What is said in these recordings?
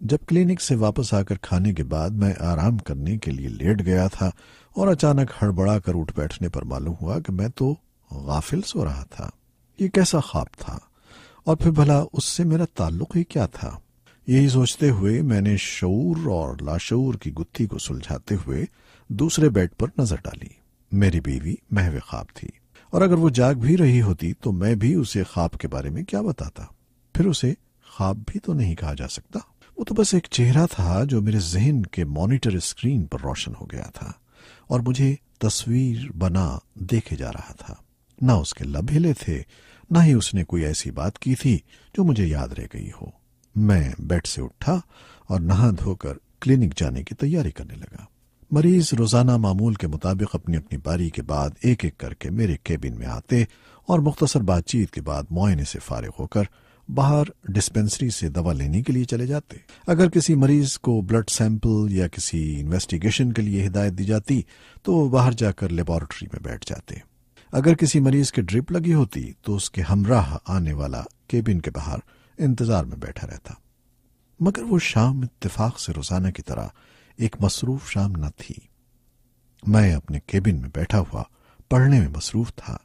جب کلینک سے واپس آ کر کھانے کے بعد میں آرام کرنے کے لیے لیٹ گیا تھا اور اچانک ہڑبڑا کر اٹھ بیٹھنے پر معلوم ہوا کہ میں تو غافل سو رہا تھا۔ یہ کیسا خواب تھا اور پھر بھلا اس سے میرا تعلق ہی کیا تھا؟ یہی سوچتے ہوئے میں نے شعور اور لاشعور کی گتھی کو سلجھاتے ہوئے دوسرے بیڈ پر نظر ڈالی۔ میری بیوی محو خواب تھی، اور اگر وہ جاگ بھی رہی ہوتی تو میں بھی اسے خواب کے بارے میں کیا بتاتا؟ پھر اسے خواب بھی تو نہیں کہا جا سکتا، وہ تو بس ایک چہرہ تھا جو میرے ذہن کے مانیٹر اسکرین پر روشن ہو گیا تھا اور مجھے تصویر بنا دیکھے جا رہا تھا۔ نہ اس کے لب ہلے تھے، نہ ہی اس نے کوئی ایسی بات کی تھی جو مجھے یاد رہ گئی ہو۔ میں بیڈ سے اٹھا اور نہا دھو کر کلینک جانے کی تیاری کرنے لگا۔ مریض روزانہ معمول کے مطابق اپنی اپنی باری کے بعد ایک ایک کر کے میرے کیبن میں آتے اور مختصر بات چیت کے بعد معائنے سے فارغ ہو کر باہر ڈسپینسری سے دوا لینے کے لیے چلے جاتے۔ اگر کسی مریض کو بلڈ سیمپل یا کسی انویسٹیگیشن کے لیے ہدایت دی جاتی تو وہ باہر جا کر لیبارٹری میں بیٹھ جاتے۔ اگر کسی مریض کے ڈرپ لگی ہوتی تو اس کے ہمراہ آنے والا کیبن کے باہر انتظار میں بیٹھا رہتا۔ مگر وہ شام اتفاق سے روزانہ کی طرح ایک مصروف شام نہ تھی۔ میں اپنے کیبن میں بیٹھا ہوا پڑھنے میں مصروف تھا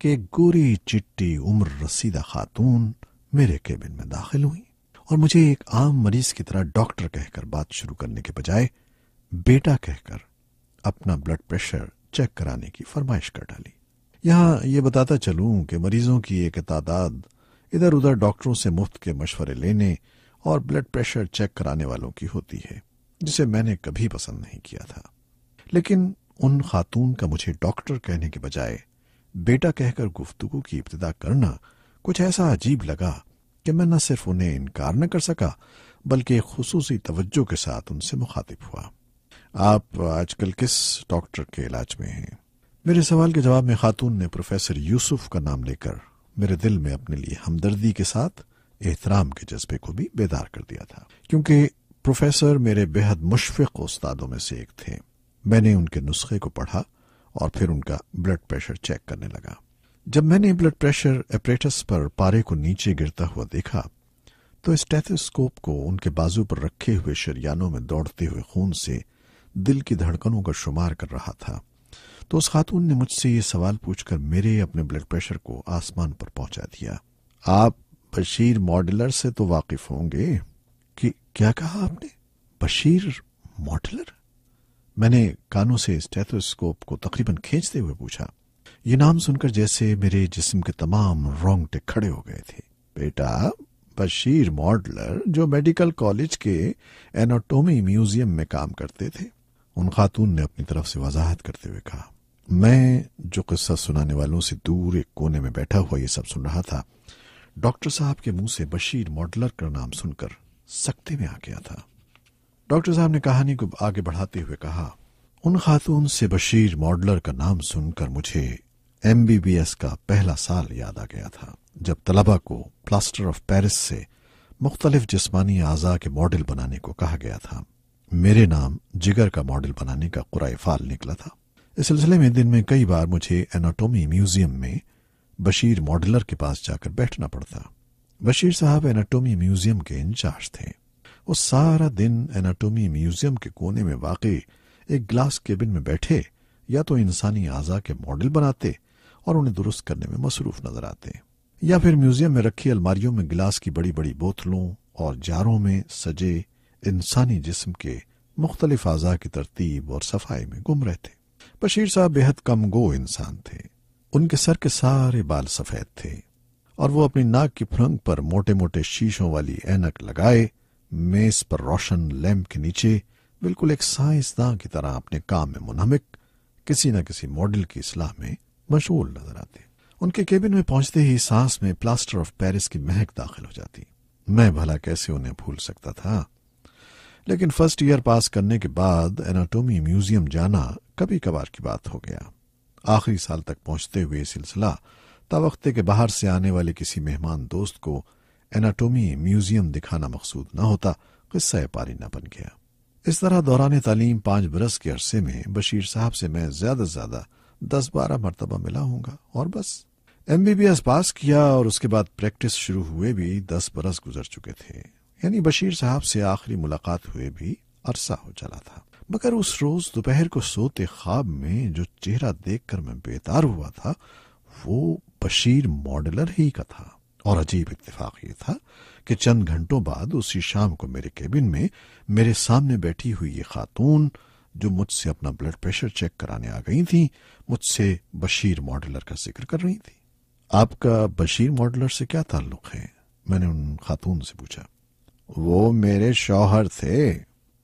کہ ایک گوری چٹی عمر رسیدہ خاتون میرے کیبن میں داخل ہوئی اور مجھے ایک عام مریض کی طرح ڈاکٹر کہہ کر بات شروع کرنے کے بجائے بیٹا کہہ کر اپنا بلڈ پریشر چیک کرانے کی فرمائش کر ڈالی۔ یہاں یہ بتاتا چلوں کہ مریضوں کی ایک تعداد ادھر ادھر ڈاکٹروں سے مفت کے مشورے لینے اور بلڈ پریشر چیک کرانے والوں کی ہوتی ہے، جسے میں نے کبھی پسند نہیں کیا تھا۔ لیکن ان خاتون کا مجھے ڈاکٹر کہنے کے بجائے بیٹا کہہ کر گفتگو کی ابتدا کرنا کچھ ایسا عجیب لگا کہ میں نہ صرف انہیں انکار نہ کر سکا بلکہ خصوصی توجہ کے ساتھ ان سے مخاطب ہوا۔ آپ آج کل کس ڈاکٹر کے علاج میں ہیں؟ میرے سوال کے جواب میں خاتون نے پروفیسر یوسف کا نام لے کر میرے دل میں اپنے لیے ہمدردی کے ساتھ احترام کے جذبے کو بھی بیدار کر دیا تھا، کیونکہ پروفیسر میرے بے حد مشفق استادوں میں سے ایک تھے۔ میں نے ان کے نسخے کو پڑھا اور پھر ان کا بلڈ پریشر چیک کرنے لگا۔ جب میں نے بلڈ پریشر ایپریٹس پر پارے کو نیچے گرتا ہوا دیکھا تو اسٹیتھوسکوپ کو ان کے بازو پر رکھے ہوئے شریانوں میں دوڑتے ہوئے خون سے دل کی دھڑکنوں کا شمار کر رہا تھا، تو اس خاتون نے مجھ سے یہ سوال پوچھ کر میرے اپنے بلڈ پریشر کو آسمان پر پہنچا دیا۔ آپ بشیر ماڈلر سے تو واقف ہوں گے؟ کیا کہا آپ نے؟ بشیر ماڈلر؟ میں نے کانوں سے اسٹیتھوسکوپ کو تقریباً کھینچتے ہوئے پوچھا۔ یہ نام سن کر جیسے میرے جسم کے تمام رونگٹے کھڑے ہو گئے تھے۔ بیٹا، بشیر ماڈلر جو میڈیکل کالج کے ایناٹومی میوزیم میں کام کرتے تھے، ان خاتون نے اپنی طرف سے وضاحت کرتے ہوئے کہا۔ میں جو قصہ سنانے والوں سے دور ایک کونے میں بیٹھا ہوا یہ سب سن رہا تھا، ڈاکٹر صاحب کے منہ سے بشیر ماڈلر کا نام سن کر سکتے میں آ گیا تھا۔ ڈاکٹر صاحب نے کہانی کو آگے بڑھاتے ہوئے کہا، ان خاتون سے بشیر ماڈلر کا نام سن کر مجھے MBBS کا پہلا سال یاد آ گیا تھا، جب طلبہ کو پلاسٹر آف پیرس سے مختلف جسمانی اعضاء کے ماڈل بنانے کو کہا گیا تھا۔ میرے نام جگر کا ماڈل بنانے کا قرعہ فعال نکلا تھا۔ اس سلسلے میں دن میں کئی بار مجھے ایناٹومی میوزیم میں بشیر ماڈلر کے پاس جا کر بیٹھنا پڑتا۔ بشیر صاحب ایناٹومی میوزیم کے انچارج تھے۔ وہ سارا دن ایناٹومی میوزیم کے کونے میں واقع ایک گلاس کیبن میں بیٹھے یا تو انسانی اعضاء کے ماڈل بناتے اور انہیں درست کرنے میں مصروف نظر آتے، یا پھر میوزیم میں رکھی الماریوں میں گلاس کی بڑی بڑی بوتلوں اور جاروں میں سجے انسانی جسم کے مختلف اعضاء کی ترتیب اور صفائی میں گم رہتے۔ بشیر صاحب بے حد کم گو انسان تھے۔ ان کے سر کے سارے بال سفید تھے اور وہ اپنی ناک کی پھرنگ پر موٹے موٹے شیشوں والی اینک لگائے میز پر روشن لیمپ کے نیچے بالکل ایک سائنسداں کی طرح اپنے کام میں منہمک کسی نہ کسی ماڈل کی اصلاح میں مشغول نظر آتے۔ ان کے کیبن میں پہنچتے ہی سانس میں پلاسٹر آف پیرس کی مہک داخل ہو جاتی۔ میں بھلا کیسے انہیں بھول سکتا تھا؟ لیکن فرسٹ ایئر پاس کرنے کے بعد ایناٹومی میوزیم جانا کبھی کبھار کی بات ہو گیا۔ آخری سال تک پہنچتے ہوئے سلسلہ تاوقتے کے باہر سے آنے والے کسی مہمان دوست کو ایناٹومی میوزیم دکھانا مقصود نہ ہوتا، قصہ پاری نہ بن گیا۔ اس طرح دوران تعلیم 5 برس کے عرصے میں بشیر صاحب سے میں زیادہ سے زیادہ 10-12 مرتبہ ملا ہوں گا، اور بس۔ MBBS پاس کیا اور اس کے بعد پریکٹس شروع ہوئے بھی 10 برس گزر چکے تھے۔ یعنی بشیر صاحب سے آخری ملاقات ہوئے بھی عرصہ ہو چلا تھا، مگر اس روز دوپہر کو سوتے خواب میں جو چہرہ دیکھ کر میں بیدار ہوا تھا وہ بشیر ماڈلر ہی کا تھا۔ اور عجیب اتفاق یہ تھا کہ چند گھنٹوں بعد اسی شام کو میرے کیبن میں میرے سامنے بیٹھی ہوئی یہ خاتون جو مجھ سے اپنا بلڈ پریشر چیک کرانے آ گئی تھیں، مجھ سے بشیر ماڈلر کا ذکر کر رہی تھی۔ آپ کا بشیر ماڈلر سے کیا تعلق ہے؟ میں نے ان خاتون سے پوچھا۔ وہ میرے شوہر تھے۔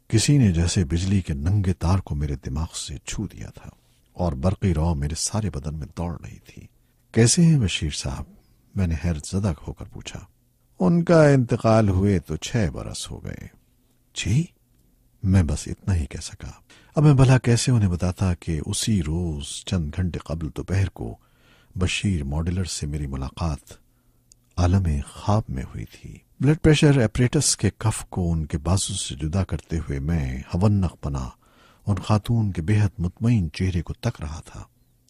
کسی نے جیسے بجلی کے ننگے تار کو میرے دماغ سے چھو دیا تھا اور برقی رو میرے سارے بدن میں دوڑ رہی تھی۔ کیسے ہیں بشیر صاحب؟ میں نے حیرت زدہ ہو کر پوچھا۔ ان کا انتقال ہوئے تو 6 برس ہو گئے۔ جی؟ میں بس اتنا ہی کہہ سکا۔ اب میں بھلا کیسے انہیں بتاتا کہ اسی روز چند گھنٹے قبل دوپہر کو بشیر ماڈلر سے میری ملاقات عالم خواب میں ہوئی تھی۔ بلڈ پریشر ایپریٹس کے کف کو ان کے بازو سے جدا کرتے ہوئے میں ہونق بنا ان خاتون کے بے حد مطمئن چہرے کو تک رہا تھا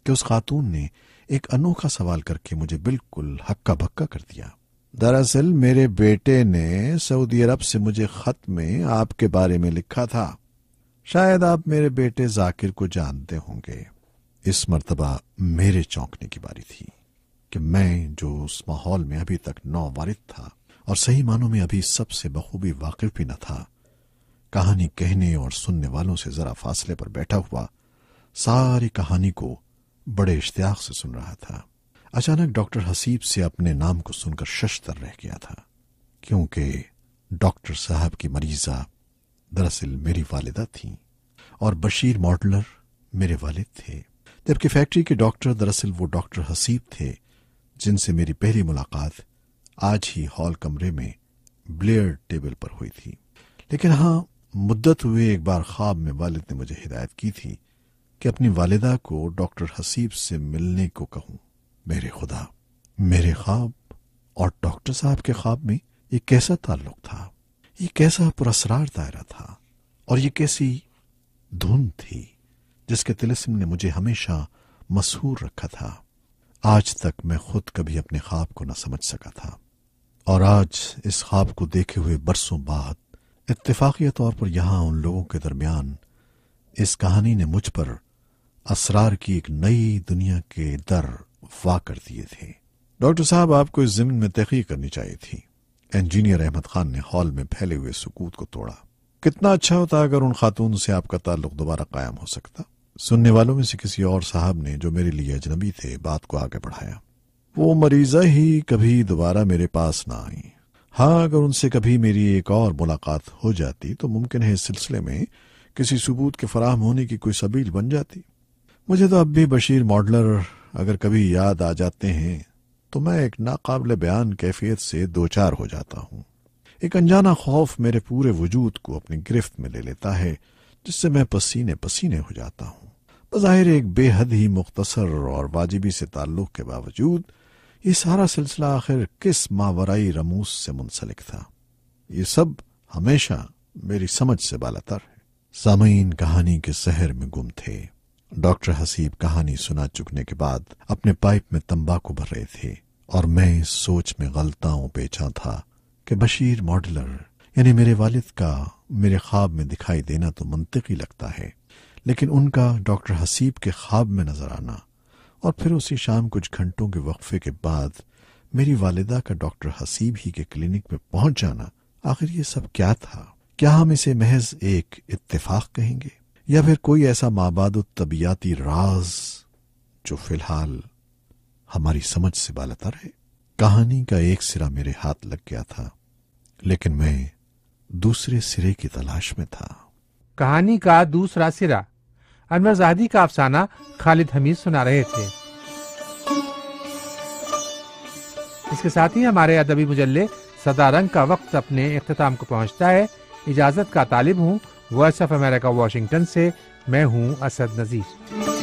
کہ اس خاتون نے ایک انوکھا سوال کر کے مجھے بالکل ہکا بکا کر دیا۔ دراصل میرے بیٹے نے سعودی عرب سے مجھے خط میں آپ کے بارے میں لکھا تھا۔ شاید آپ میرے بیٹے ذاکر کو جانتے ہوں گے۔ اس مرتبہ میرے چونکنے کی باری تھی کہ میں جو اس ماحول میں ابھی تک نووارد تھا اور صحیح معنوں میں ابھی سب سے بخوبی واقف بھی نہ تھا، کہانی کہنے اور سننے والوں سے ذرا فاصلے پر بیٹھا ہوا ساری کہانی کو بڑے اشتیاق سے سن رہا تھا۔ اچانک ڈاکٹر حسیب سے اپنے نام کو سن کر ششدر رہ گیا تھا، کیونکہ ڈاکٹر صاحب کی مریضہ دراصل میری والدہ تھیں اور بشیر ماڈلر میرے والد تھے، جبکہ فیکٹری کے ڈاکٹر دراصل وہ ڈاکٹر حسیب تھے جن سے میری پہلی ملاقات آج ہی ہال کمرے میں بلیئر ٹیبل پر ہوئی تھی۔ لیکن ہاں، مدت ہوئے ایک بار خواب میں والد نے مجھے ہدایت کی تھی کہ اپنی والدہ کو ڈاکٹر حسیب سے ملنے کو کہوں۔ میرے خدا، میرے خواب اور ڈاکٹر صاحب کے خواب میں یہ کیسا تعلق تھا؟ یہ کیسا پراسرار دائرہ تھا؟ اور یہ کیسی دھن تھی جس کے طلسم نے مجھے ہمیشہ مسحور رکھا تھا؟ آج تک میں خود کبھی اپنے خواب کو نہ سمجھ سکا تھا، اور آج اس خواب کو دیکھے ہوئے برسوں بعد اتفاقی طور پر یہاں ان لوگوں کے درمیان اس کہانی نے مجھ پر اسرار کی ایک نئی دنیا کے در وا کر دیے تھے۔ ڈاکٹر صاحب، آپ کو اس ضمن میں تحقیق کرنی چاہیے تھی۔ انجینئر احمد خان نے ہال میں پھیلے ہوئے سکوت کو توڑا۔ کتنا اچھا ہوتا اگر ان خاتون سے آپ کا تعلق دوبارہ قائم ہو سکتا۔ سننے والوں میں سے کسی اور صاحب نے، جو میرے لیے اجنبی تھے، بات کو آگے بڑھایا۔ وہ مریضہ ہی کبھی دوبارہ میرے پاس نہ آئیں۔ ہاں، اگر ان سے کبھی میری ایک اور ملاقات ہو جاتی تو ممکن ہے اس سلسلے میں کسی ثبوت کے فراہم ہونے کی کوئی سبیل بن جاتی۔ مجھے تو اب بھی بشیر ماڈلر اگر کبھی یاد آ جاتے ہیں تو میں ایک ناقابل بیان کیفیت سے دوچار ہو جاتا ہوں۔ ایک انجانا خوف میرے پورے وجود کو اپنی گرفت میں لے لیتا ہے، جس سے میں پسینے پسینے ہو جاتا ہوں۔ بظاہر ایک بے حد ہی مختصر اور واجبی سے تعلق کے باوجود یہ سارا سلسلہ آخر کس ماورائی رموز سے منسلک تھا؟ یہ سب ہمیشہ میری سمجھ سے بالاتر ہے۔ سامعین کہانی کے سحر میں گم تھے۔ ڈاکٹر حسیب کہانی سنا چکنے کے بعد اپنے پائپ میں تمباکو بھر رہے تھے، اور میں اس سوچ میں غلطاؤں پیچھا تھا کہ بشیر ماڈلر یعنی میرے والد کا میرے خواب میں دکھائی دینا تو منطقی لگتا ہے، لیکن ان کا ڈاکٹر حسیب کے خواب میں نظر آنا اور پھر اسی شام کچھ گھنٹوں کے وقفے کے بعد میری والدہ کا ڈاکٹر حسیب ہی کے کلینک میں پہنچ جانا، آخر یہ سب کیا تھا؟ کیا ہم اسے محض ایک اتفاق کہیں گے، یا پھر کوئی ایسا مابعد الطبیعاتی راز جو فی الحال ہماری سمجھ سے بالاتر ہے؟ کہانی کا ایک سرا میرے ہاتھ لگ گیا تھا، لیکن میں دوسرے سرے کی تلاش میں تھا۔ کہانی کا دوسرا سرا، انور زاہدی کا افسانہ خالد حمید سنا رہے تھے۔ اس کے ساتھ ہی ہمارے ادبی مجلے صدا رنگ کا وقت اپنے اختتام کو پہنچتا ہے۔ اجازت کا طالب ہوں وائس آف امریکہ واشنگٹن سے، میں ہوں اسد نذیر۔